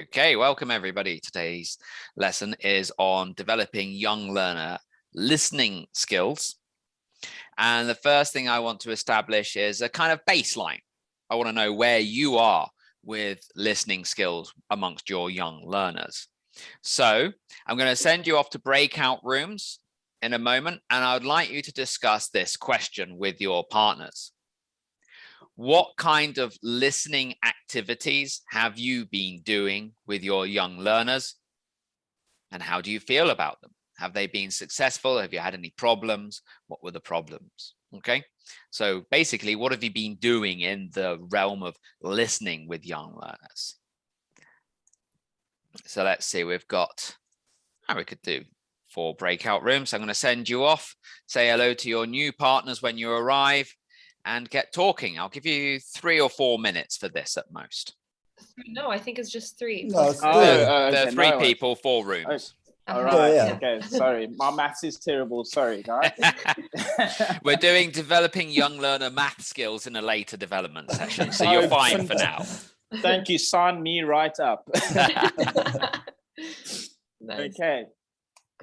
Okay, welcome everybody. Today's lesson is on developing young learner listening skills. And the first thing I want to establish is a kind of baseline. I want to know where you are with listening skills amongst your young learners. So I'm going to send you off to breakout rooms in a moment, and I would like you to discuss this question with your partners. What kind of listening activities have you been doing with your young learners? And how do you feel about them? Have they been successful? Have you had any problems? What were the problems? Okay, so basically, what have you been doing in the realm of listening with young learners? So let's see, we've got, we could do 4 breakout rooms. I'm going to send you off, say hello to your new partners when you arrive, and get talking. I'll give you 3 or 4 minutes for this at most. No, I think it's just 3. No, it's 3. There are 3 people, 4 rooms. All right. Yeah. Okay. Sorry, my maths is terrible. Sorry, guys. We're doing developing young learner math skills in a later development session, so you're fine for now. Thank you. Sign me right up. Nice. Okay.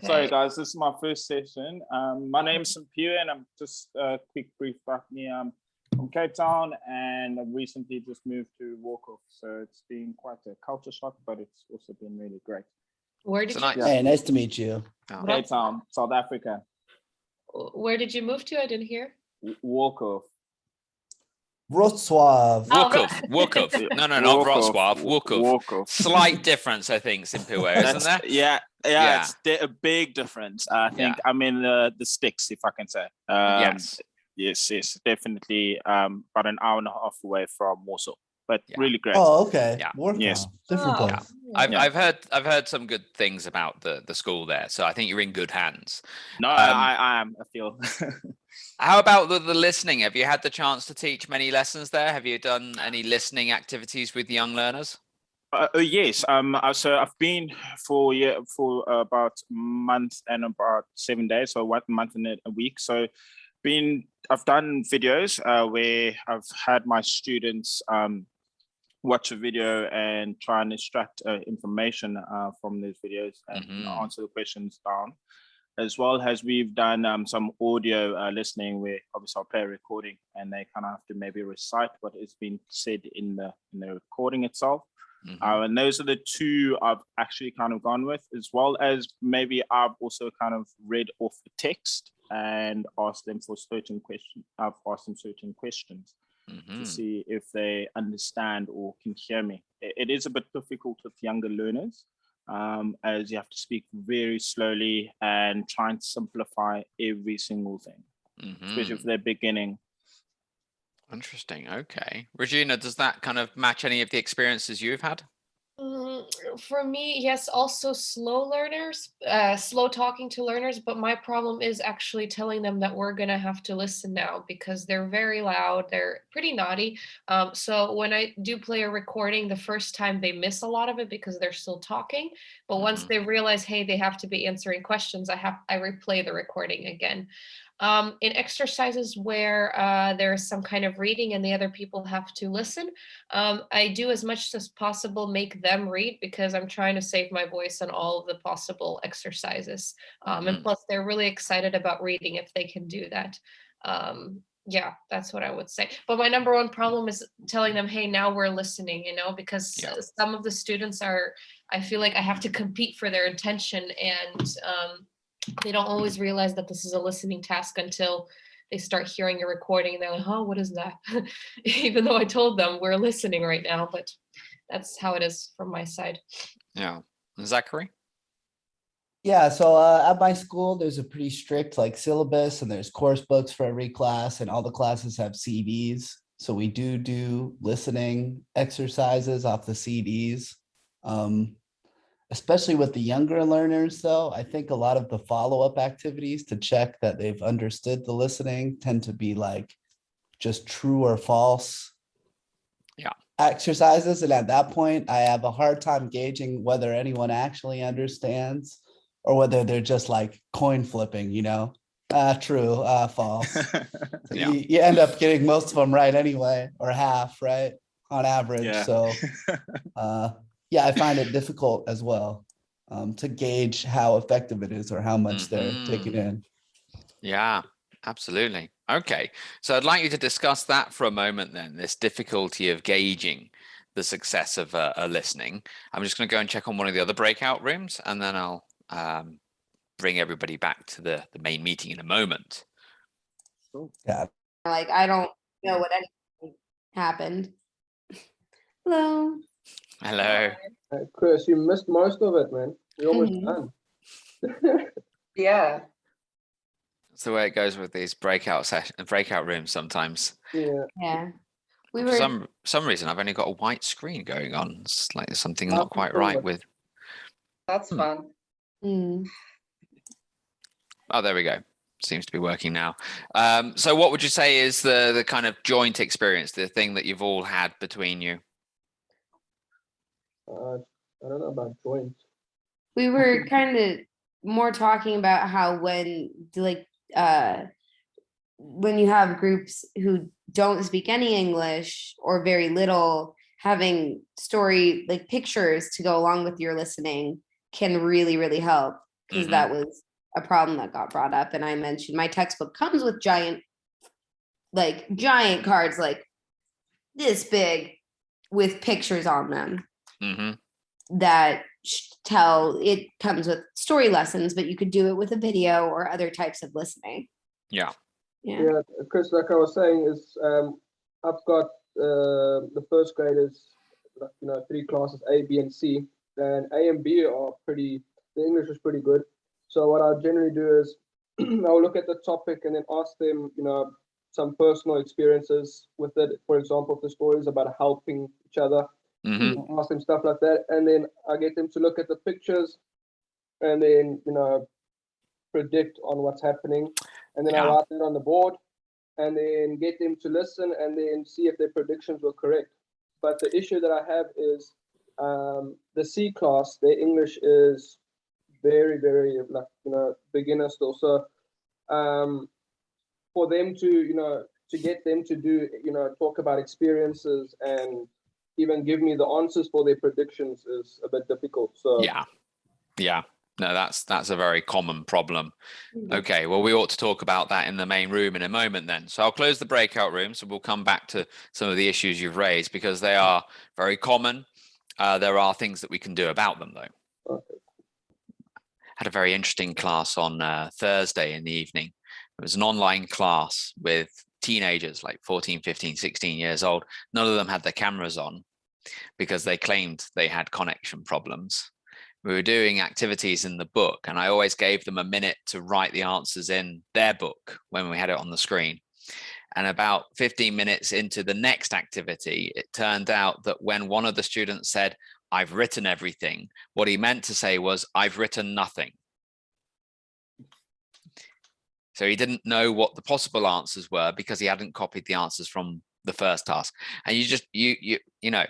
Sorry, guys. This is my first session. My name's Sampiu, and I'm just a quick brief about me. I'm from Cape Town, and I've recently just moved to Wauchope. So it's been quite a culture shock, but it's also been really great. Where did you? Hey, nice to meet you. Cape Town, South Africa. Where did you move to? I didn't hear. Wauchope. Wrocław. Wauchope. No, not Wrocław. Wauchope. Slight difference, I think, Simpiwe, isn't there? Yeah. It's a big difference. I think I'm in the sticks, if I can say. Yes, definitely. About an hour and a half away from Warsaw, but really great. Oh, okay. Yeah. Wauchope. Yes. Different place. I've heard some good things about the school there, so I think you're in good hands. No, I am. I feel. How about the listening? Have you had the chance to teach many lessons there? Have you done any listening activities with young learners? Yes. So I've been for about a month and about 7 days, so 1 month and a week. So I've done videos where I've had my students watch a video and try and extract information from those videos and answer the questions down. As well as we've done some audio listening where obviously I'll play a recording and they kind of have to maybe recite what has been said in the recording itself. And those are the 2 I've actually kind of gone with, as well as maybe I've also kind of read off the text and asked them for certain questions. I've asked them certain questions to see if they understand or can hear me. It is a bit difficult with younger learners, as you have to speak very slowly and try and simplify every single thing, especially if they're beginning. Interesting. Okay. Regina, does that kind of match any of the experiences you've had? For me, yes, also slow learners, slow talking to learners, but my problem is actually telling them that we're going to have to listen now because they're very loud, they're pretty naughty. So when I do play a recording, the first time they miss a lot of it because they're still talking, but once they realize, hey, they have to be answering questions, I replay the recording again. In exercises where there is some kind of reading and the other people have to listen, I do as much as possible make them read because I'm trying to save my voice on all of the possible exercises. And plus, they're really excited about reading if they can do that. Yeah, that's what I would say. But my number 1 problem is telling them, hey, now we're listening, because some of the students I feel like I have to compete for their attention, and they don't always realize that this is a listening task until they start hearing a recording and they're like, oh, what is that? Even though I told them we're listening right now, but that's how it is from my side. Yeah. Zachary? Yeah, so at my school, there's a pretty strict syllabus, and there's course books for every class, and all the classes have CDs. So we do listening exercises off the CDs. Especially with the younger learners, though, I think a lot of the follow-up activities to check that they've understood the listening tend to be just true or false exercises. And at that point, I have a hard time gauging whether anyone actually understands or whether they're just coin flipping, true, false. So you end up getting most of them right anyway, or half, right, on average. So yeah, I find it difficult as well to gauge how effective it is or how much they're taking in. Yeah, absolutely. Okay, so I'd like you to discuss that for a moment then, this difficulty of gauging the success of listening. I'm just going to go and check on one of the other breakout rooms, and then I'll bring everybody back to the main meeting in a moment. Yeah. Like, I don't know what anything happened. Hello. Hello. Chris, you missed most of it, man. You're almost done. Yeah. That's the way it goes with these breakout rooms sometimes. Yeah. Yeah. We For were some reason, I've only got a white screen going on. It's like there's something not Nothing quite wrong right with with. That's Hmm. fun. mm, Oh, there we go. Seems to be working now. So what would you say is the kind of joint experience, the thing that you've all had between you? I don't know about joint. we were kind of more talking about how when you have groups who don't speak any English or very little, having story like pictures to go along with your listening can really, really help, because Mhm. that was a problem that got brought up. And I mentioned my textbook comes with giant cards like this big with pictures on them Hmm. that tell it comes with story lessons, but you could do it with a video or other types of listening. Yeah. Yeah, Chris, like I was saying, is I've got the first graders, you know, 3 classes, A, B, and C, and A and B are pretty. The English is pretty good. So what I generally do is I'll look at the topic and then ask them, you know, some personal experiences with it. For example, if the story is about helping each other, Hmm. ask them stuff like that, and then I get them to look at the pictures, and then predict on what's happening, and then I Yeah. write it on the board, and then get them to listen, and then see if their predictions were correct. But the issue that I have is the C class. Their English is very, very beginner still. So for them to get them to do talk about experiences and even give me the answers for their predictions is a bit difficult. So Yeah. No, that's a very common problem. Mhm. Okay, well, we ought to talk about that in the main room in a moment then. So I'll close the breakout rooms and we'll come back to some of the issues you've raised because they are very common. There are things that we can do about them though. Okay. Had a very interesting class on Thursday in the evening. It was an online class with teenagers like 14, 15, 16 years old. None of them had their cameras on because they claimed they had connection problems. We were doing activities in the book and I always gave them a minute to write the answers in their book when we had it on the screen. And about 15 minutes into the next activity, it turned out that when one of the students said, "I've written everything," what he meant to say was, "I've written nothing." So he didn't know what the possible answers were because he hadn't copied the answers from the first task. And you know,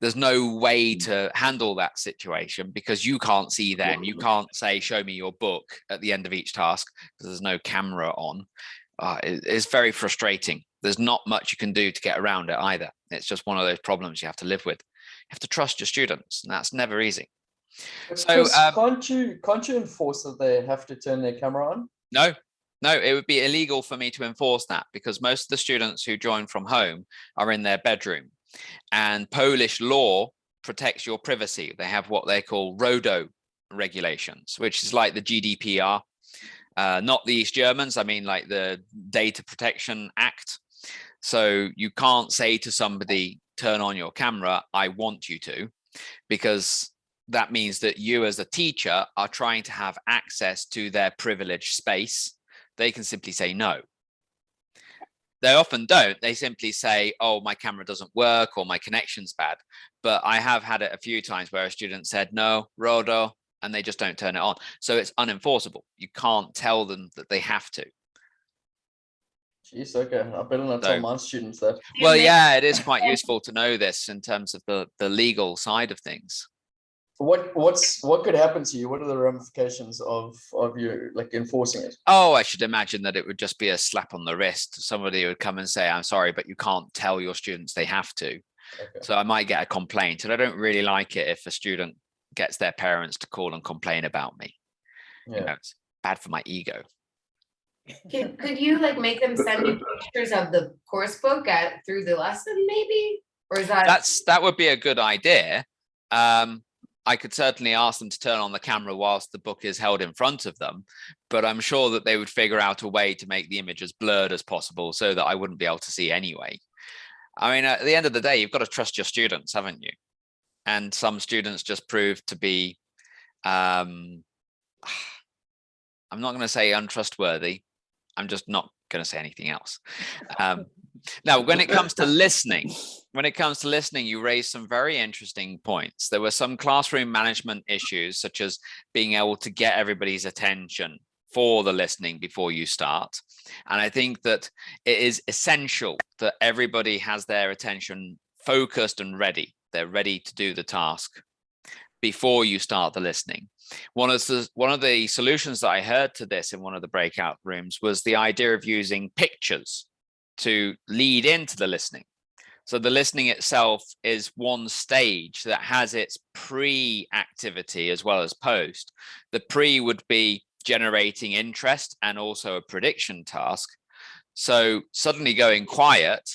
there's no way to handle that situation because you can't see them. You can't say, "Show me your book" at the end of each task because there's no camera on. It's very frustrating. There's not much you can do to get around it either. It's just one of those problems you have to live with. You have to trust your students, and that's never easy. But So, Chris, can't you enforce that they have to turn their camera on? No, it would be illegal for me to enforce that because most of the students who join from home are in their bedroom. And Polish law protects your privacy. They have what they call RODO regulations, which is like the GDPR, not the East Germans. I mean, like the Data Protection Act. So you can't say to somebody, "Turn on your camera, I want you to," because that means that you as a teacher are trying to have access to their privileged space. They can simply say no. They often don't. They simply say, "Oh, my camera doesn't work," or "My connection's bad." But I have had it a few times where a student said, "No, Rodo," and they just don't turn it on. So it's unenforceable. You can't tell them that they have to. Jeez, okay. I better not tell my students that. Well, yeah, it is quite useful to know this in terms of the legal side of things. What could happen to you? What are the ramifications of you like enforcing it? Oh, I should imagine that it would just be a slap on the wrist. Somebody would come and say, "I'm sorry, but you can't tell your students they have to." Okay. So I might get a complaint, and I don't really like it if a student gets their parents to call and complain about me. You know, it's bad for my ego. Could you like make them send you pictures of the course book through the lesson maybe? Or is That would be a good idea. I could certainly ask them to turn on the camera whilst the book is held in front of them, but I'm sure that they would figure out a way to make the image as blurred as possible so that I wouldn't be able to see anyway. I mean, at the end of the day, you've got to trust your students, haven't you? And some students just prove to be, I'm not going to say untrustworthy. I'm just not going to say anything else. Now, when it comes to listening, you raised some very interesting points. There were some classroom management issues, such as being able to get everybody's attention for the listening before you start. And I think that it is essential that everybody has their attention focused and ready. They're ready to do the task before you start the listening. One of the solutions that I heard to this in one of the breakout rooms was the idea of using pictures to lead into the listening. So the listening itself is one stage that has its pre-activity as well as post. The pre would be generating interest and also a prediction task. So suddenly going quiet,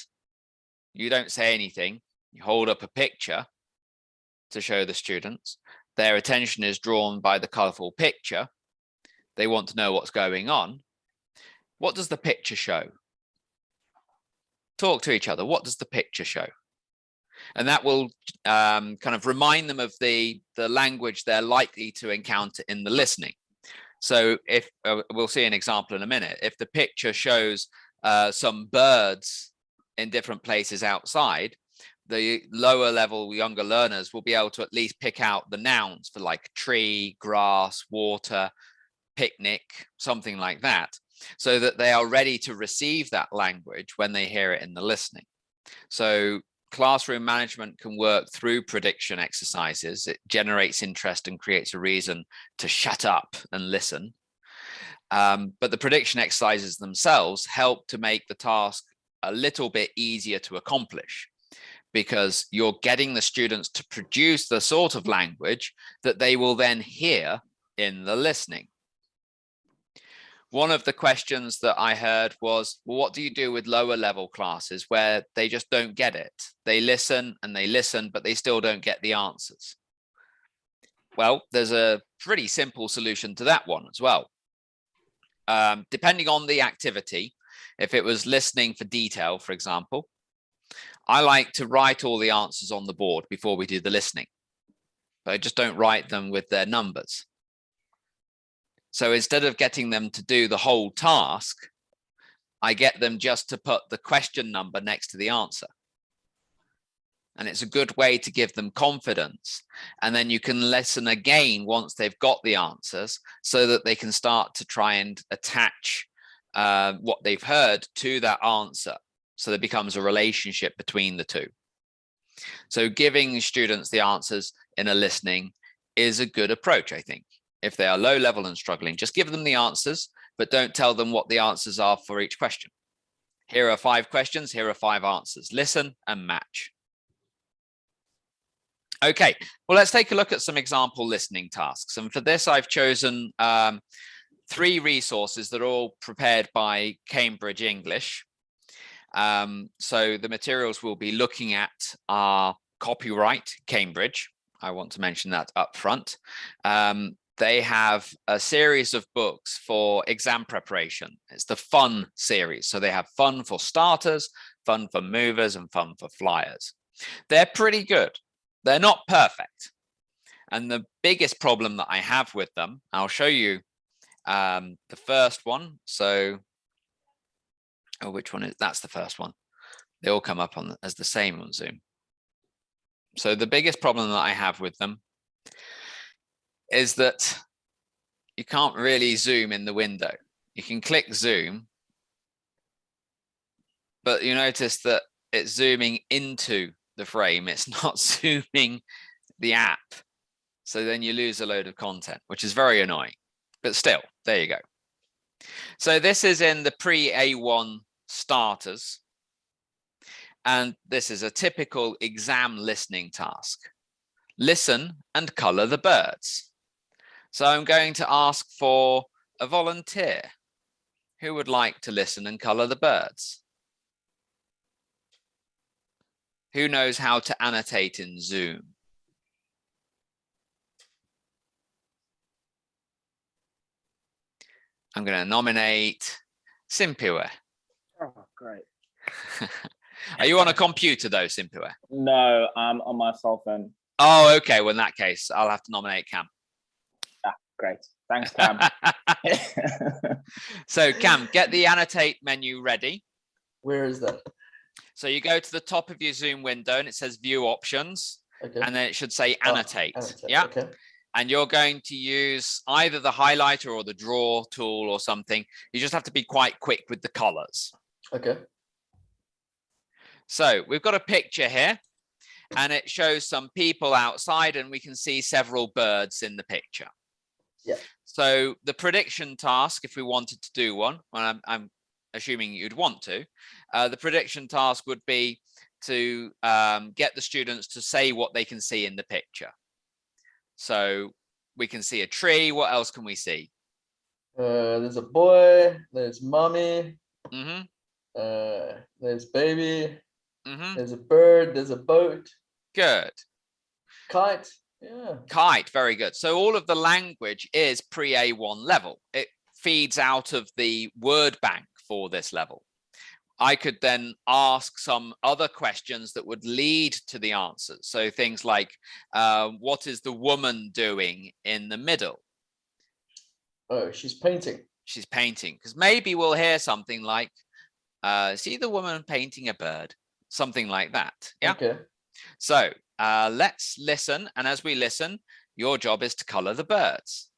you don't say anything, you hold up a picture to show the students. Their attention is drawn by the colorful picture. They want to know what's going on. What does the picture show? Talk to each other. What does the picture show? And that will kind of remind them of the language they're likely to encounter in the listening. So if we'll see an example in a minute, if the picture shows some birds in different places outside, the lower level younger learners will be able to at least pick out the nouns for like tree, grass, water, picnic, something like that, so that they are ready to receive that language when they hear it in the listening. So classroom management can work through prediction exercises. It generates interest and creates a reason to shut up and listen. But the prediction exercises themselves help to make the task a little bit easier to accomplish, because you're getting the students to produce the sort of language that they will then hear in the listening. One of the questions that I heard was, well, what do you do with lower level classes where they just don't get it? They listen, but they still don't get the answers. Well, there's a pretty simple solution to that one as well. Depending on the activity, if it was listening for detail, for example, I like to write all the answers on the board before we do the listening, but I just don't write them with their numbers. So instead of getting them to do the whole task, I get them just to put the question number next to the answer. And it's a good way to give them confidence. And then you can listen again once they've got the answers, so that they can start to try and attach what they've heard to that answer. So there becomes a relationship between the two. So giving students the answers in a listening is a good approach, I think. If they are low level and struggling, just give them the answers, but don't tell them what the answers are for each question. Here are 5 questions, here are 5 answers. Listen and match. Okay, well, let's take a look at some example listening tasks. And for this, I've chosen 3 resources that are all prepared by Cambridge English. So the materials we'll be looking at are copyright Cambridge. I want to mention that up front. They have a series of books for exam preparation. It's the fun series. So they have fun for starters, fun for movers, and fun for flyers. They're pretty good. They're not perfect. And the biggest problem that I have with them, I'll show you the first one. So, oh, which one is, that's the first one. They all come up on as the same on Zoom. So the biggest problem that I have with them is that you can't really zoom in the window. You can click zoom, but you notice that it's zooming into the frame. It's not zooming the app. So then you lose a load of content, which is very annoying, but still, there you go. So this is in the pre-A1 starters. And this is a typical exam listening task. Listen and color the birds. So I'm going to ask for a volunteer. Who would like to listen and color the birds? Who knows how to annotate in Zoom? I'm going to nominate Simpiwe. Oh, great. Are you on a computer though, Simpiwe? No, I'm on my cell phone. Oh, okay. Well, in that case, I'll have to nominate Cam. Great. Thanks, Cam. So Cam, get the annotate menu ready. Where is that? So you go to the top of your Zoom window and it says view options, Okay. and then it should say annotate. Annotate, Yeah. Okay. And you're going to use either the highlighter or the draw tool or something. You just have to be quite quick with the colors. Okay. So we've got a picture here and it shows some people outside and we can see several birds in the picture. Yeah. So the prediction task, if we wanted to do one, well, I'm assuming you'd want to, the prediction task would be to get the students to say what they can see in the picture. So we can see a tree. What else can we see? There's a boy, there's mommy, Mm-hmm. there's baby, Mm-hmm. there's a bird, there's a boat, Good. kite. Yeah. Kite, very good. So all of the language is pre-A1 level. It feeds out of the word bank for this level. I could then ask some other questions that would lead to the answers. So things like, what is the woman doing in the middle? Oh, she's painting. She's painting. Because maybe we'll hear something like, see the woman painting a bird, something like that. Yeah. Okay. So let's listen. And as we listen, your job is to color the birds.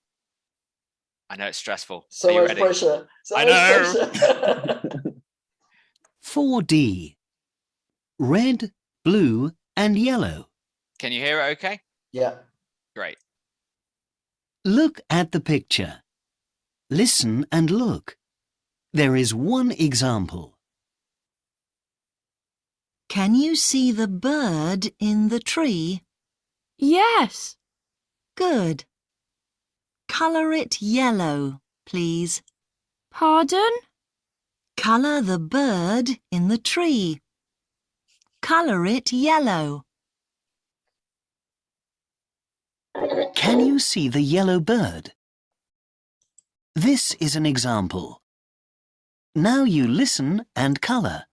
I know it's stressful. So Are you much ready? pressure. So I much know. pressure. 4D. Red, blue, and yellow. Can you hear it okay? Yeah. Great. Look at the picture. Listen and look. There is one example. Can you see the bird in the tree? Yes. Good. Colour it yellow, please. Pardon? Colour the bird in the tree. Colour it yellow. Can you see the yellow bird? This is an example. Now you listen and colour.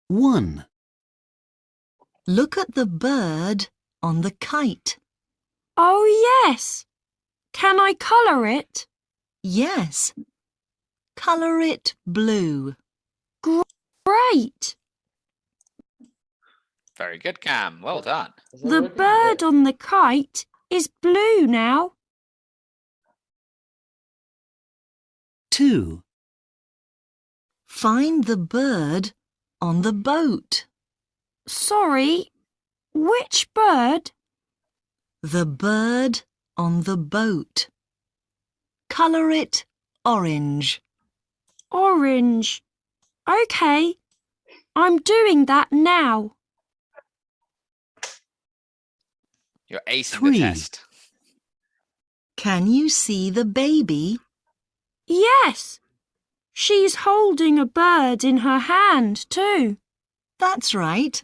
1. Look at the bird on the kite. Oh, yes. Can I colour it? Yes. Colour it blue. Great. Very good, Cam. Well done. Is that The working? bird on the kite is blue now. 2. Find the bird on the boat. Sorry, which bird? The bird on the boat. Colour it orange. Orange. OK. I'm doing that now. You're acing 3. the test. Can you see the baby? Yes. She's holding a bird in her hand too. That's right.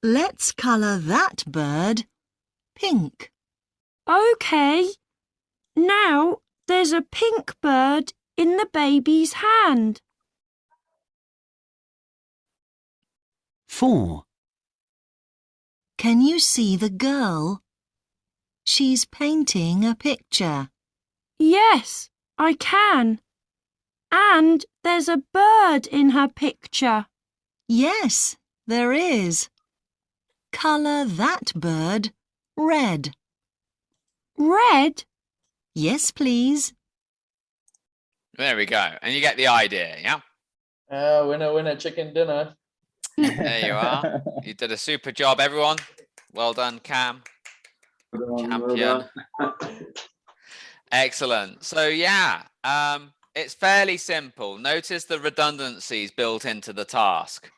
Let's colour that bird pink. OK. Now there's a pink bird in the baby's hand. 4. Can you see the girl? She's painting a picture. Yes, I can. And there's a bird in her picture. Yes, there is. Colour that bird red. Red? Yes, please. There we go. And you get the idea, yeah? Winner, winner, chicken dinner. There you are. You did a super job, everyone. Well done, Cam. Champion. Excellent. So yeah, it's fairly simple. Notice the redundancies built into the task.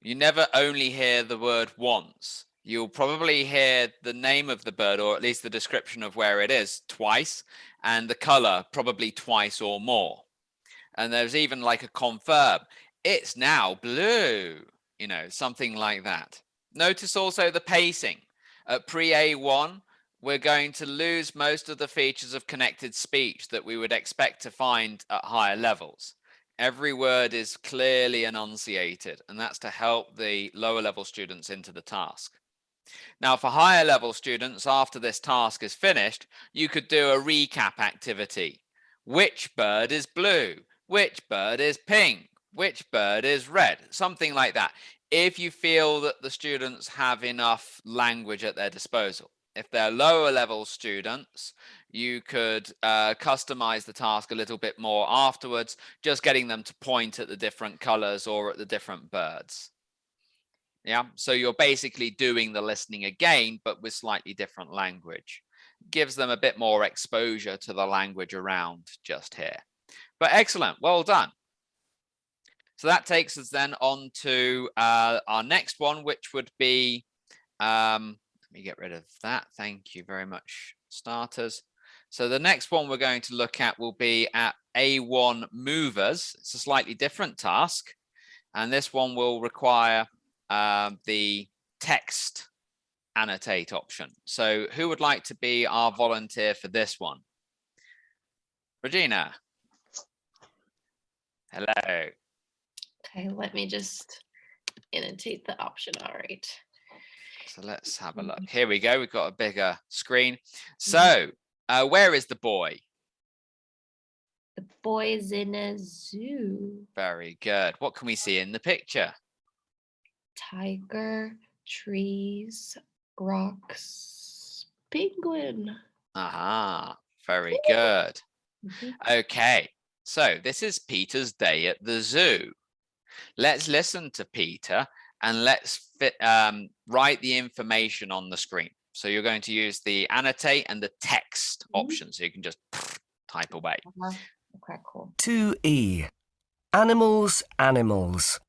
You never only hear the word once. You'll probably hear the name of the bird, or at least the description of where it is, twice, and the color probably twice or more. And there's even like a confirm. It's now blue, you know, something like that. Notice also the pacing. At pre-A1, we're going to lose most of the features of connected speech that we would expect to find at higher levels. Every word is clearly enunciated, and that's to help the lower level students into the task. Now, for higher level students, after this task is finished, you could do a recap activity. Which bird is blue? Which bird is pink? Which bird is red? Something like that. If you feel that the students have enough language at their disposal. If they're lower level students, you could customize the task a little bit more afterwards, just getting them to point at the different colors or at the different birds. Yeah, so you're basically doing the listening again, but with slightly different language. Gives them a bit more exposure to the language around just here. But excellent, well done. So that takes us then on to our next one, which would be, let me get rid of that. Thank you very much, starters. So the next one we're going to look at will be at A1 movers. It's a slightly different task. And this one will require the text annotate option. So who would like to be our volunteer for this one? Regina. Hello. Okay, let me just annotate the option. All right. So let's have a look. Here we go. We've got a bigger screen. So where is the boy? The boy's in a zoo. Very good. What can we see in the picture? Tiger, trees, rocks, penguin. Aha, very good. Mhm. Okay, so this is Peter's day at the zoo. Let's listen to Peter and let's write the information on the screen. So you're going to use the annotate and the text option, so you can just type away. Okay, cool. 2E. Animals, animals.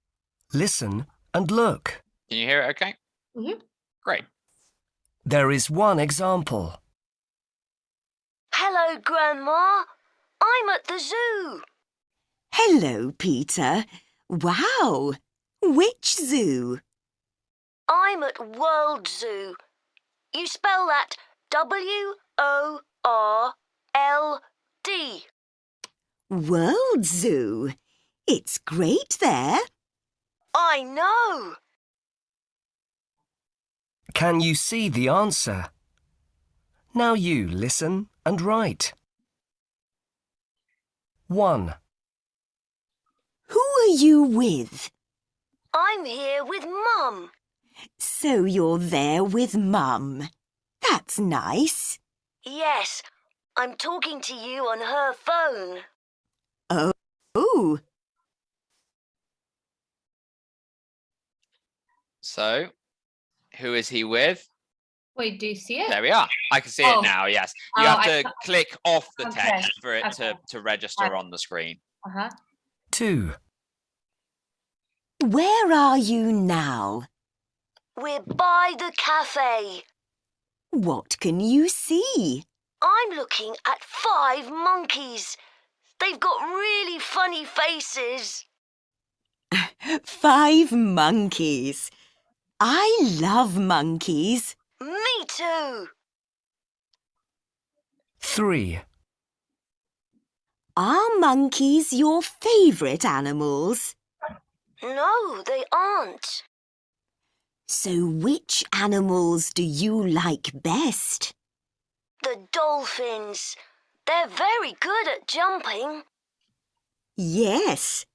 Listen and look. Can you hear it okay? Mhm. Great. There is one example. Hello, Grandma. I'm at the zoo. Hello, Peter. Wow! Which zoo? I'm at World Zoo. You spell that W-O-R-L-D. World Zoo. It's great there. I know. Can you see the answer? Now you listen and write. 1. Who are you with? I'm here with Mum. So you're there with Mum. That's nice. Yes, I'm talking to you on her phone. Oh, So who is he with? Wait, do you see it? There we are. I can see Oh. it now, yes. You Oh, have I to click off the Okay, text for it okay. to register on the screen. 2. where are you now? We're by the cafe. What can you see? I'm looking at 5 monkeys. They've got really funny faces. 5 monkeys. I love monkeys. Me too. 3. Are monkeys your favourite animals? No, they aren't. So which animals do you like best? The dolphins. They're very good at jumping. Yes,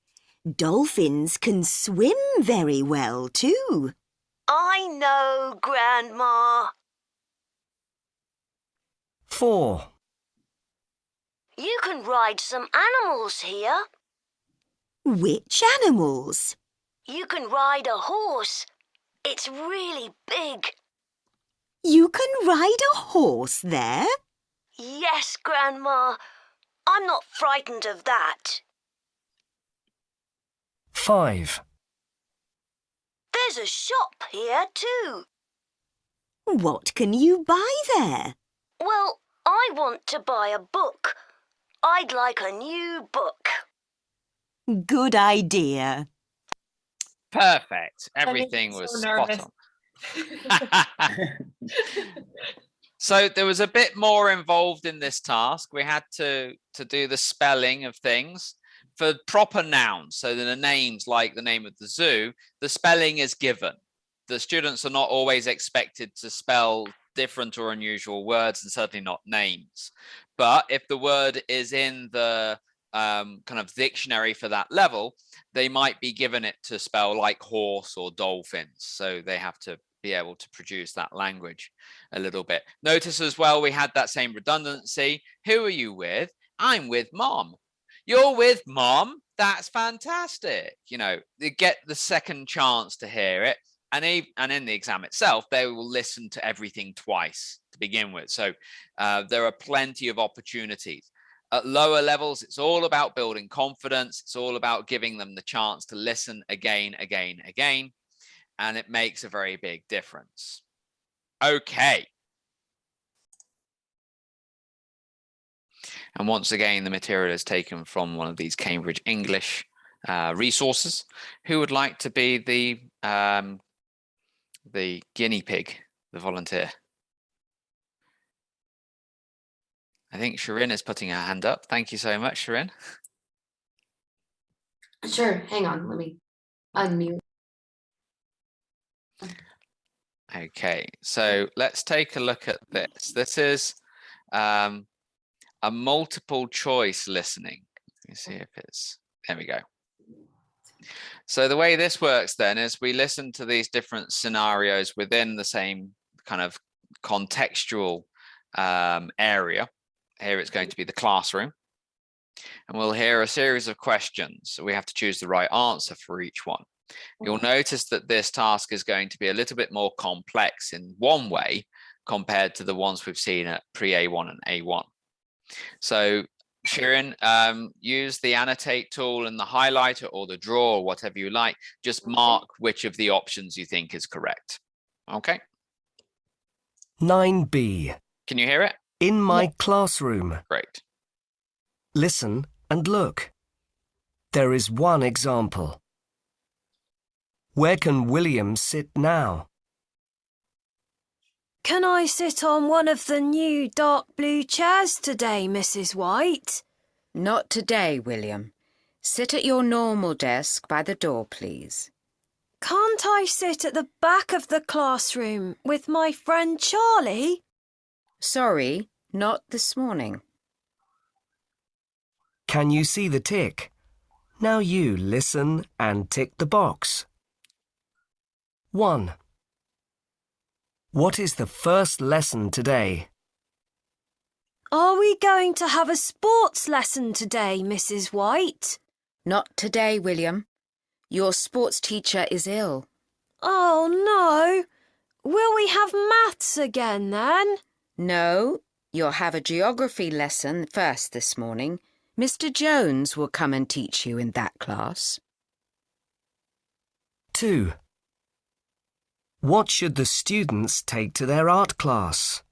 dolphins can swim very well too. I know, Grandma. 4. You can ride some animals here. Which animals? You can ride a horse. It's really big. You can ride a horse there? Yes, Grandma. I'm not frightened of that. 5. There's a shop here too. What can you buy there? Well, I want to buy a book. I'd like a new book. Good idea. Perfect. I'm Everything so was nervous. spot on. So there was a bit more involved in this task. We had to do the spelling of things for proper nouns. So the names, like the name of the zoo, the spelling is given. The students are not always expected to spell different or unusual words, and certainly not names. But if the word is in the kind of dictionary for that level, they might be given it to spell like horse or dolphins. So they have to be able to produce that language a little bit. Notice as well, we had that same redundancy. Who are you with? I'm with mom. You're with mom? That's fantastic. You know, they get the second chance to hear it. And in the exam itself, they will listen to everything twice to begin with. So there are plenty of opportunities. At lower levels, it's all about building confidence. It's all about giving them the chance to listen again. And it makes a very big difference. Okay. And once again, the material is taken from one of these Cambridge English resources. Who would like to be the guinea pig, the volunteer? I think Shirin is putting her hand up. Thank you so much, Shirin. Sure, hang on, let me unmute. Okay, so let's take a look at this. This is a multiple choice listening. Let me see if it's, there we go. So the way this works then is we listen to these different scenarios within the same kind of contextual area. Here it's going to be the classroom. And we'll hear a series of questions. So we have to choose the right answer for each one. You'll notice that this task is going to be a little bit more complex in one way compared to the ones we've seen at pre-A1 and A1. So Shirin, use the annotate tool and the highlighter or the draw or whatever you like. Just mark which of the options you think is correct. Okay. 9B. Can you hear it? In my classroom. Great. Listen and look. There is one example. Where can William sit now? Can I sit on one of the new dark blue chairs today, Mrs. White? Not today, William. Sit at your normal desk by the door, please. Can't I sit at the back of the classroom with my friend Charlie? Sorry, not this morning. Can you see the tick? Now you listen and tick the box. 1. What is the first lesson today? Are we going to have a sports lesson today, Mrs. White? Not today, William. Your sports teacher is ill. Oh, no. Will we have maths again then? No, you'll have a geography lesson first this morning. Mr. Jones will come and teach you in that class. 2. What should the students take to their art class?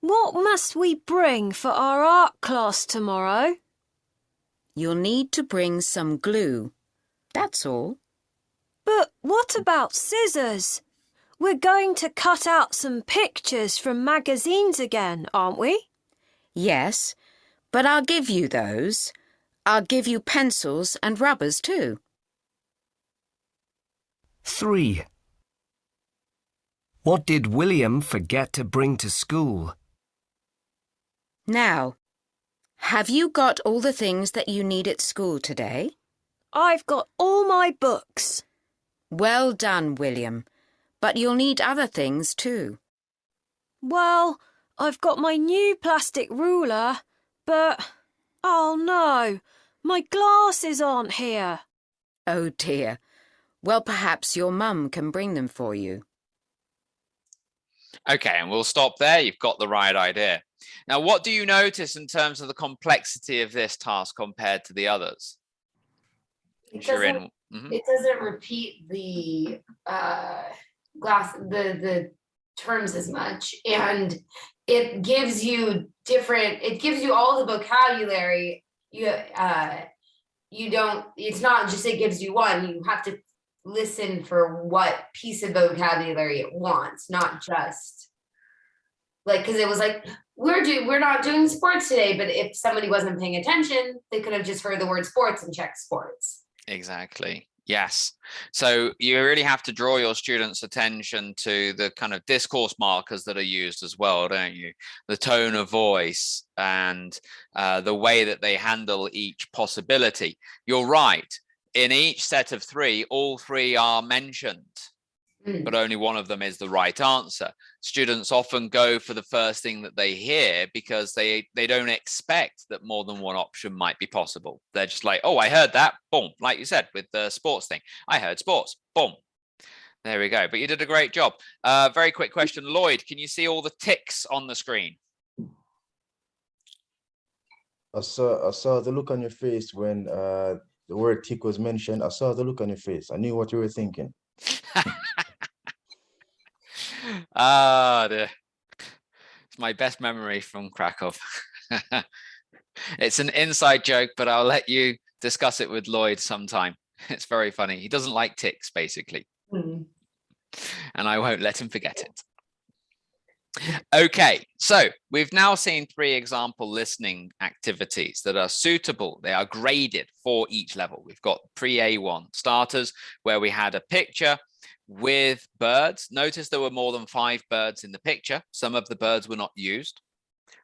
What must we bring for our art class tomorrow? You'll need to bring some glue. That's all. But what about scissors? We're going to cut out some pictures from magazines again, aren't we? Yes, but I'll give you those. I'll give you pencils and rubbers too. 3. What did William forget to bring to school? Now, have you got all the things that you need at school today? I've got all my books. Well done, William. But you'll need other things too. Well, I've got my new plastic ruler, but... oh no, my glasses aren't here. Oh dear. Well, perhaps your mum can bring them for you. Okay, and we'll stop there. You've got the right idea. Now, what do you notice in terms of the complexity of this task compared to the others? It Shirin. doesn't, it doesn't repeat the the terms as much, and it gives you all the vocabulary. You don't, it's not just it gives you one, you have to listen for what piece of vocabulary it wants, not just like, because it was like, we're not doing sports today, but if somebody wasn't paying attention, they could have just heard the word sports and checked sports. Exactly. Yes. So you really have to draw your students' attention to the kind of discourse markers that are used as well, don't you? The tone of voice and the way that they handle each possibility. You're right. In each set of three, all three are mentioned, but only one of them is the right answer. Students often go for the first thing that they hear because they don't expect that more than one option might be possible. They're just like, oh, I heard that, boom, like you said with the sports thing. I heard sports, boom. There we go. But you did a great job. Very quick question, Lloyd, can you see all the ticks on the screen? I saw the look on your face when the word tick was mentioned. I saw the look on your face. I knew what you were thinking. Dear. It's my best memory from Krakow. It's an inside joke, but I'll let you discuss it with Lloyd sometime. It's very funny. He doesn't like ticks, basically. And I won't let him forget it. Okay, so we've now seen 3 example listening activities that are suitable. They are graded for each level. We've got pre-A1 starters, where we had a picture with birds. Notice there were more than 5 birds in the picture. Some of the birds were not used.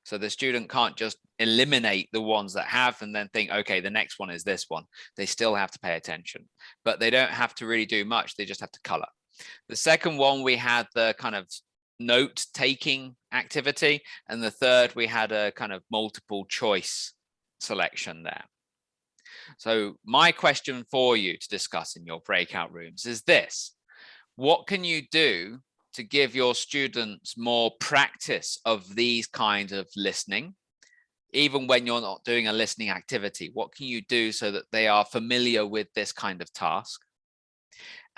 So the student can't just eliminate the ones that have and then think, okay, the next one is this one. They still have to pay attention, but they don't have to really do much. They just have to color. The second one, we had the kind of note-taking activity. And the third, we had a kind of multiple choice selection there. So my question for you to discuss in your breakout rooms is this. What can you do to give your students more practice of these kinds of listening, even when you're not doing a listening activity? What can you do so that they are familiar with this kind of task?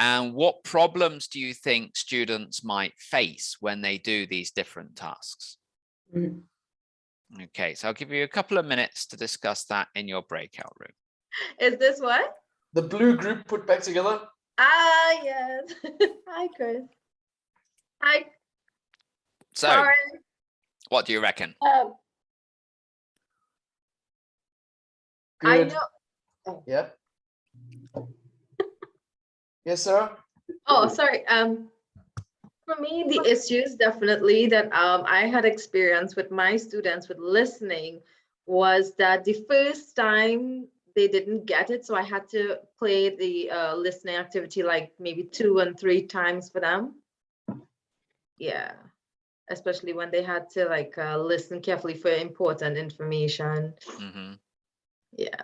And what problems do you think students might face when they do these different tasks? Okay, so I'll give you a couple of minutes to discuss that in your breakout room. Is this what? The blue group put back together? Ah, yes. Hi, Chris. Hi. So, Sorry. what do you reckon? I know. Yeah. Yes, sir. Oh, sorry. For me, the issues definitely that I had experience with my students with listening was that the first time they didn't get it, so I had to play the listening activity like maybe 2 and 3 times for them. Yeah, especially when they had to like listen carefully for important information. Yeah.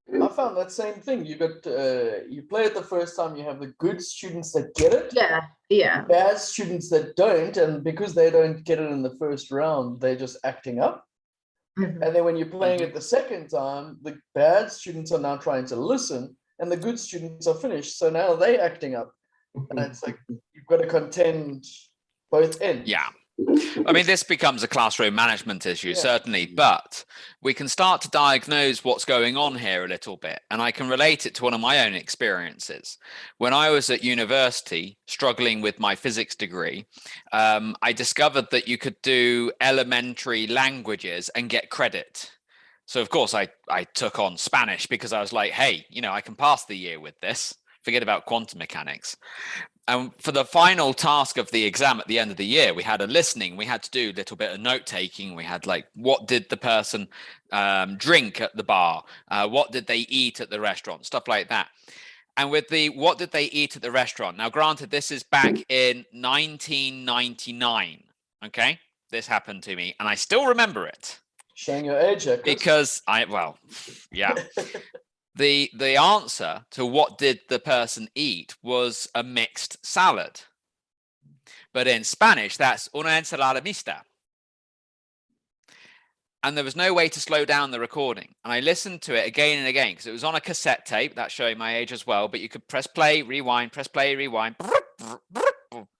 I found that same thing. You got you play it the first time, you have the good students that get it. Yeah. Bad students that don't, and because they don't get it in the first round, they're just acting up. And then when you're playing it the second time, the bad students are now trying to listen, and the good students are finished. So now they're acting up, and it's like you've got to contend both ends. Yeah. I mean, this becomes a classroom management issue, certainly, but we can start to diagnose what's going on here a little bit. And I can relate it to one of my own experiences. When I was at university, struggling with my physics degree, I discovered that you could do elementary languages and get credit. So, of course, I took on Spanish because I was like, hey, you know, I can pass the year with this. Forget about quantum mechanics. And for the final task of the exam at the end of the year, we had a listening. We had to do a little bit of note taking. We had like, what did the person drink at the bar? What did they eat at the restaurant? Stuff like that. And with the what did they eat at the restaurant? Now, granted, this is back in 1999. Okay, this happened to me, and I still remember it. Showing your age, because yeah. The answer to what did the person eat was a mixed salad. But in Spanish, that's una ensalada mixta. and there was no way to slow down the recording. And I listened to it again and again because it was on a cassette tape. That's showing my age as well. But you could press play, rewind,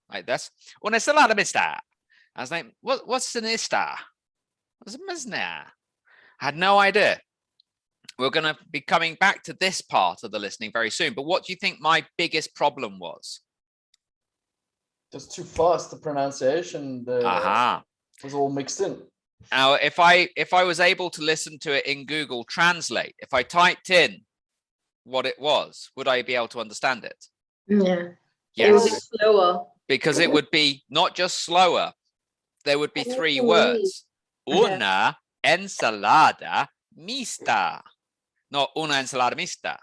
like this. Una ensalada mista. I was like, what's an ista? What's a misna? I had no idea. We're going to be coming back to this part of the listening very soon. But what do you think my biggest problem was? Just too fast. The pronunciation was all mixed in. Now, if I was able to listen to it in Google Translate, if I typed in what it was, would I be able to understand it? Yeah. Yes. It would be slower. Because it would be not just slower. There would be 3 words. Una ensalada mista. Not una ensalada mista.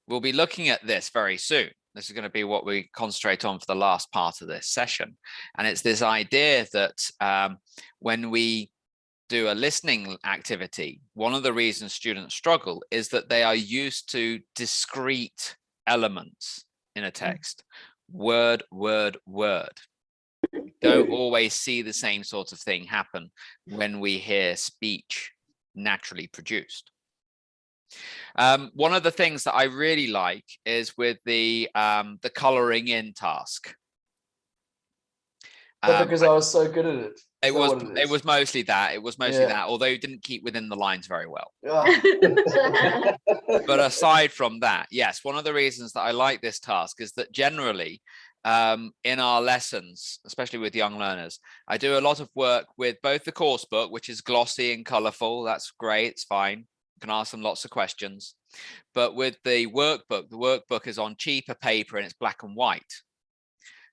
We'll be looking at this very soon. This is going to be what we concentrate on for the last part of this session. And it's this idea that when we do a listening activity, one of the reasons students struggle is that they are used to discrete elements in a text. Word, word, word. Don't always see the same sort of thing happen when we hear speech naturally produced. One of the things that I really like is with the coloring in task. Because I was so good at it. It was mostly that. It was mostly that, although you didn't keep within the lines very well. But aside from that, yes, one of the reasons that I like this task is that generally in our lessons, especially with young learners, I do a lot of work with both the course book, which is glossy and colorful. That's great. It's fine. You can ask them lots of questions. But with the workbook is on cheaper paper and it's black and white.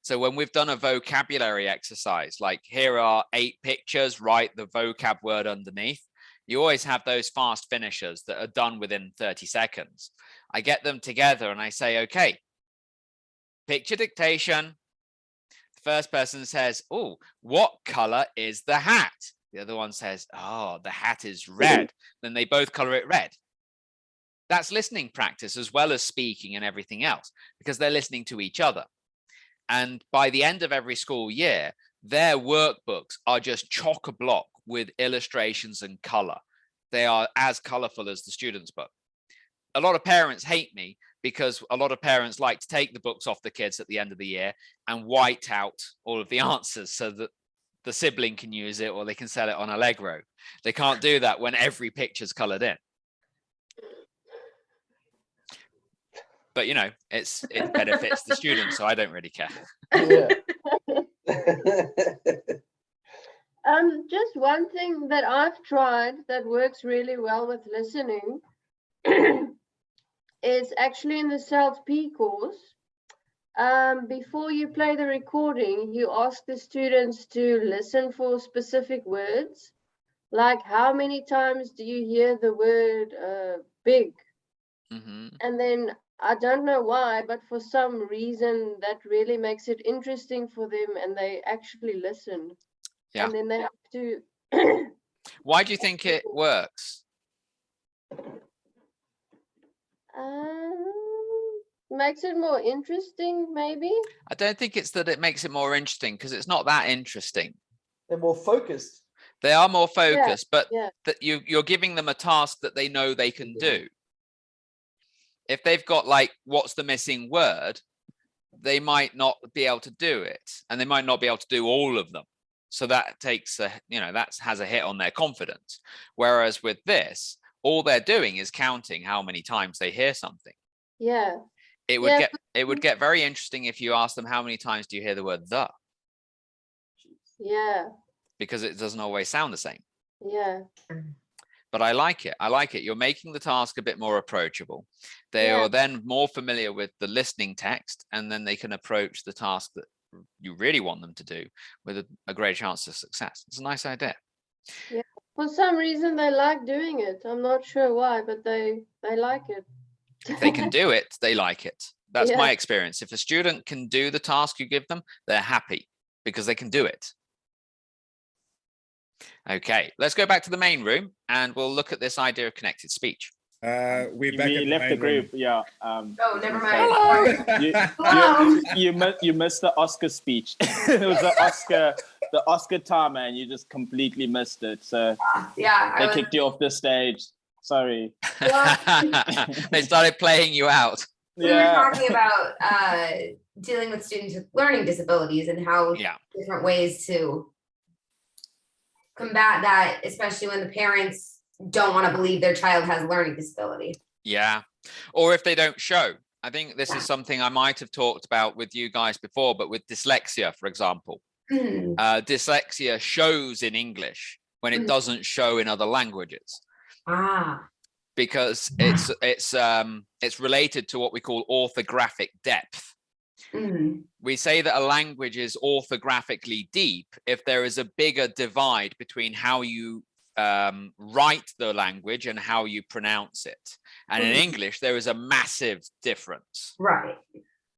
So when we've done a vocabulary exercise, like here are 8 pictures, write the vocab word underneath. You always have those fast finishers that are done within 30 seconds. I get them together and I say, okay, picture dictation. The first person says, oh, what color is the hat? The other one says, oh, the hat is red. Then they both color it red. That's listening practice as well as speaking and everything else, because they're listening to each other. And by the end of every school year, their workbooks are just chock-a-block with illustrations and color. They are as colorful as the student's book. A lot of parents hate me because a lot of parents like to take the books off the kids at the end of the year and white out all of the answers so that the sibling can use it or they can sell it on Allegro. They can't do that when every picture's colored in. But, you know, it benefits the student, so I don't really care. Yeah. Just one thing that I've tried that works really well with listening is actually in the self-P course. Before you play the recording, you ask the students to listen for specific words, like how many times do you hear the word big? Mm-hmm. And then I don't know why, but for some reason that really makes it interesting for them and they actually listen. Yeah. And then they have to. Why do you think it works? Makes it more interesting, maybe. I don't think it's that it makes it more interesting, because it's not that interesting. They're more focused. They are more focused, but yeah. that you're giving them a task that they know they can do. If they've got like, what's the missing word, they might not be able to do it, and they might not be able to do all of them. So that takes that has a hit on their confidence. Whereas with this, all they're doing is counting how many times they hear something. Yeah. It would get very interesting if you ask them, how many times do you hear the word the? Yeah. Because it doesn't always sound the same. Yeah. But I like it. I like it. You're making the task a bit more approachable. They are then more familiar with the listening text, and then they can approach the task that you really want them to do with a great chance of success. It's a nice idea. Yeah. For some reason, they like doing it. I'm not sure why, but they like it. If they can do it, they like it. That's Yeah. my experience. If a student can do the task you give them, they're happy because they can do it. Okay, let's go back to the main room and we'll look at this idea of connected speech. We left the group. Yeah. Oh, never mind. You missed the Oscar speech. It was an the Oscar timer and you just completely missed it. So Yeah, they kicked you off the stage. Sorry. They started playing you out. We were talking about dealing with students with learning disabilities and how different ways to combat that, especially when the parents don't want to believe their child has a learning disability. Yeah. Or if they don't show. I think this is something I might have talked about with you guys before, but with dyslexia, for example, dyslexia shows in English when it doesn't show in other languages. Because it's related to what we call orthographic depth. We say that a language is orthographically deep if there is a bigger divide between how you write the language and how you pronounce it. And in English, there is a massive difference. Right.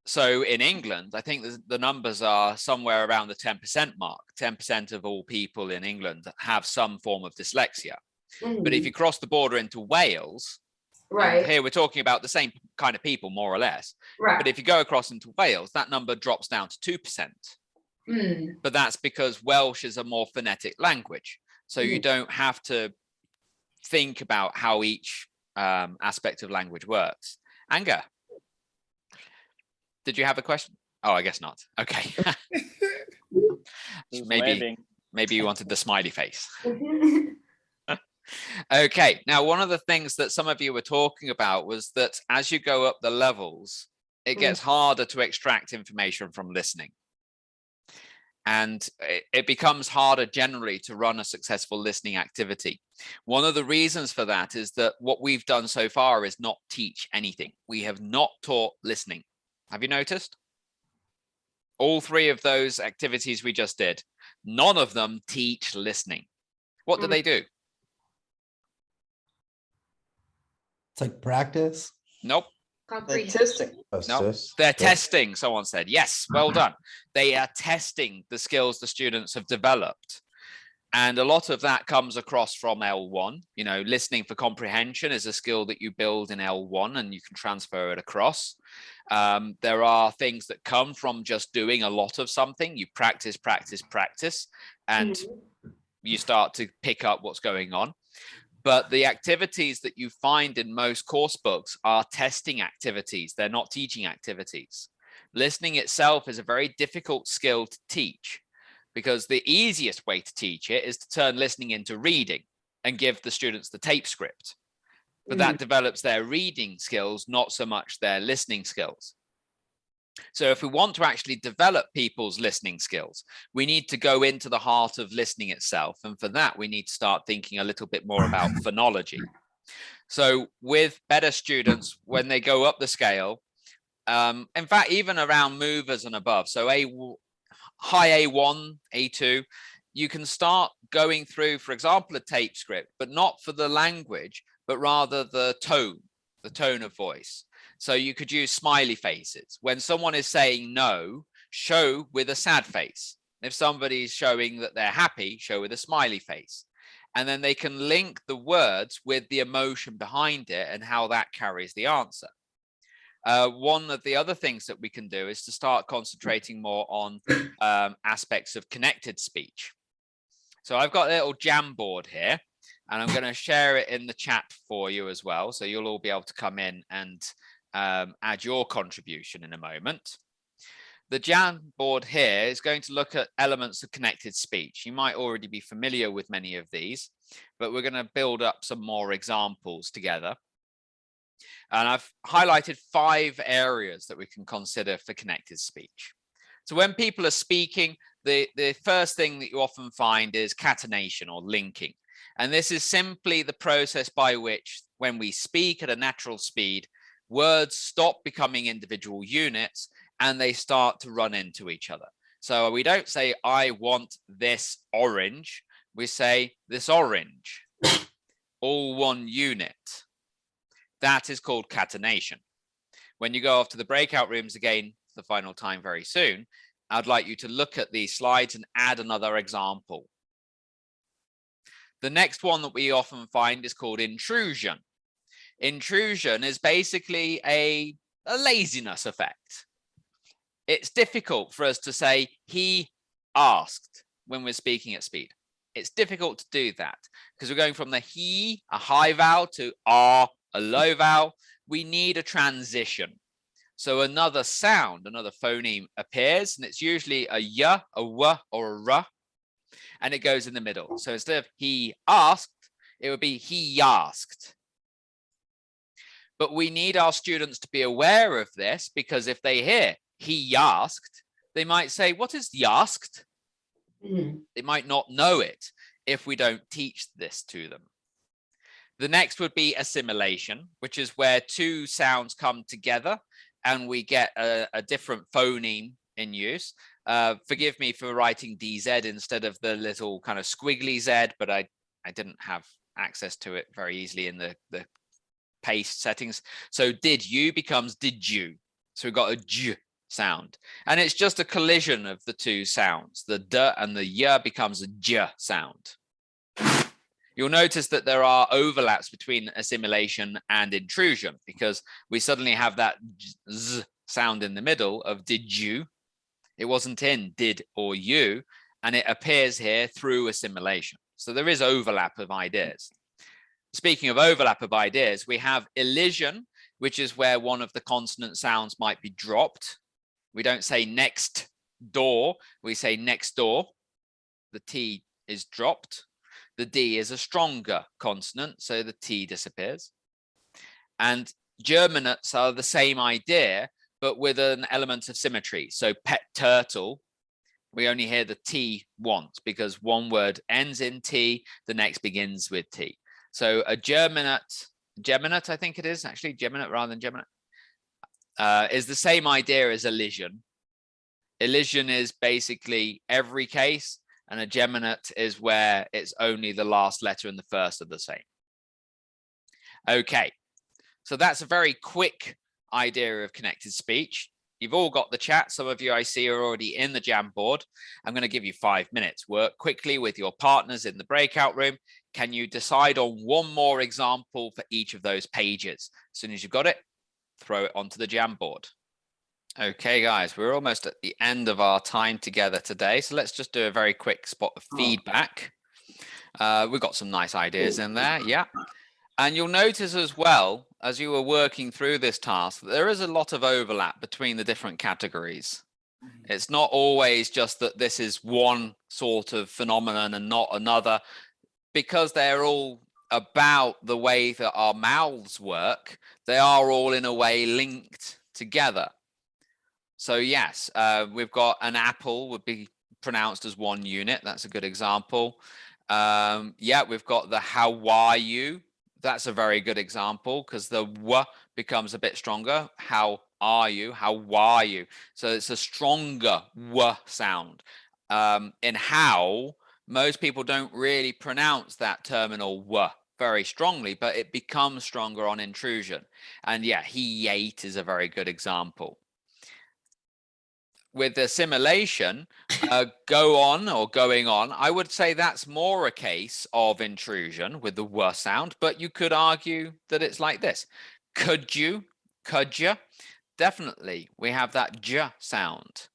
So in England, I think the numbers are somewhere around the 10% mark. 10% of all people in England have some form of dyslexia. But if you cross the border into Wales, here we're talking about the same kind of people, more or less. But if you go across into Wales, that number drops down to 2%. But that's because Welsh is a more phonetic language. So you don't have to think about how each aspect of language works. Anga, did you have a question? Oh, I guess not. Okay. maybe you wanted the smiley face. Okay, now one of the things that some of you were talking about was that as you go up the levels, it gets harder to extract information from listening. And it becomes harder generally to run a successful listening activity. One of the reasons for that is that what we've done so far is not teach anything. We have not taught listening. Have you noticed? All three of those activities we just did, none of them teach listening. What do they do? It's like practice. Nope. They're testing. No, they're testing. Someone said, yes, well done. They are testing the skills the students have developed. And a lot of that comes across from L1. You know, listening for comprehension is a skill that you build in L1 and you can transfer it across. There are things that come from just doing a lot of something. You practice, and you start to pick up what's going on. But the activities that you find in most course books are testing activities. They're not teaching activities. Listening itself is a very difficult skill to teach because the easiest way to teach it is to turn listening into reading and give the students the tape script. But that develops their reading skills, not so much their listening skills. So if we want to actually develop people's listening skills, we need to go into the heart of listening itself. And for that, we need to start thinking a little bit more about phonology. So with better students, when they go up the scale, in fact, even around movers and above, so high A1, A2, you can start going through, for example, a tape script, but not for the language, but rather the tone of voice. So you could use smiley faces. When someone is saying no, show with a sad face. If somebody's showing that they're happy, show with a smiley face. And then they can link the words with the emotion behind it and how that carries the answer. One of the other things that we can do is to start concentrating more on aspects of connected speech. So I've got a little Jamboard here, and I'm going to share it in the chat for you as well. So you'll all be able to come in and add your contribution in a moment. The Jamboard here is going to look at elements of connected speech. You might already be familiar with many of these, but we're going to build up some more examples together. And I've highlighted 5 areas that we can consider for connected speech. So when people are speaking, the first thing that you often find is catenation or linking. And this is simply the process by which, when we speak at a natural speed, words stop becoming individual units and they start to run into each other. So we don't say, I want this orange. We say, this orange, all one unit. That is called catenation. When you go off to the breakout rooms again, for the final time very soon, I'd like you to look at these slides and add another example. The next one that we often find is called intrusion. Intrusion is basically a laziness effect. It's difficult for us to say, he asked when we're speaking at speed. It's difficult to do that because we're going from the he, a high vowel, to r, a low vowel. We need a transition. So another sound, another phoneme appears, and it's usually a y, a w, or a r, and it goes in the middle. So instead of he asked, it would be he asked. But we need our students to be aware of this, because if they hear he asked, they might say, what is yasked? They might not know it if we don't teach this to them. The next would be assimilation, which is where two sounds come together and we get a different phoneme in use. Forgive me for writing DZ instead of the little kind of squiggly Z, but I didn't have access to it very easily in the paste settings. So did you becomes did you. So we've got a j sound, and it's just a collision of the two sounds. The d and the y becomes a j sound. You'll notice that there are overlaps between assimilation and intrusion, because we suddenly have that z sound in the middle of did you. It wasn't in did or you, and it appears here through assimilation. So there is overlap of ideas. Speaking of overlap of ideas, we have elision, which is where one of the consonant sounds might be dropped. We don't say next door, we say next door. The T is dropped. The D is a stronger consonant, so the T disappears. And germinates are the same idea, but with an element of symmetry. So pet turtle, we only hear the T once, because one word ends in T, the next begins with T. So a geminate, I think it is actually geminate rather than geminate, is the same idea as elision. Elision is basically every case, and a geminate is where it's only the last letter and the first are the same. Okay, so that's a very quick idea of connected speech. You've all got the chat. Some of you I see are already in the Jamboard. I'm going to give you 5 minutes. Work quickly with your partners in the breakout room. Can you decide on one more example for each of those pages? As soon as you've got it, throw it onto the Jamboard. Okay, guys, we're almost at the end of our time together today. So let's just do a very quick spot of feedback. We've got some nice ideas in there. Yeah. And you'll notice as well, as you were working through this task, that there is a lot of overlap between the different categories. It's not always just that this is one sort of phenomenon and not another, because they're all about the way that our mouths work. They are all in a way linked together. So yes, we've got an apple would be pronounced as one unit. That's a good example. Yeah, we've got the how are you. That's a very good example, because the w becomes a bit stronger. How are you? How are you? So it's a stronger w sound. In how, most people don't really pronounce that terminal w very strongly, but it becomes stronger on intrusion. And yeah, he ate is a very good example. With assimilation, go on or going on, I would say that's more a case of intrusion with the w sound, but you could argue that it's like this. Could you? Definitely, we have that j sound.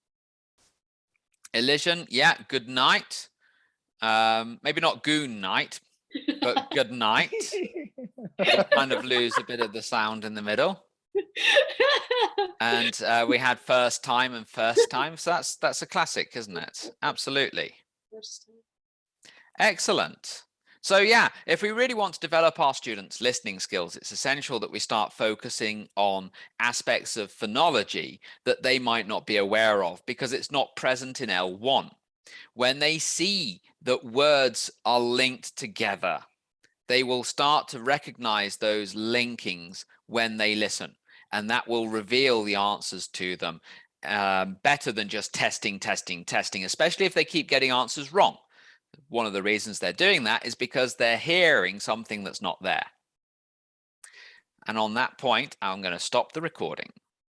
Elision, yeah, good night. Maybe not goon night, but good night. You kind of lose a bit of the sound in the middle. And we had first time and first time, so that's a classic, isn't it? Absolutely. Excellent. So yeah, if we really want to develop our students' listening skills, it's essential that we start focusing on aspects of phonology that they might not be aware of, because it's not present in L1. When they see that words are linked together, they will start to recognize those linkings when they listen. And that will reveal the answers to them better than just testing, especially if they keep getting answers wrong. One of the reasons they're doing that is because they're hearing something that's not there. And on that point, I'm going to stop the recording.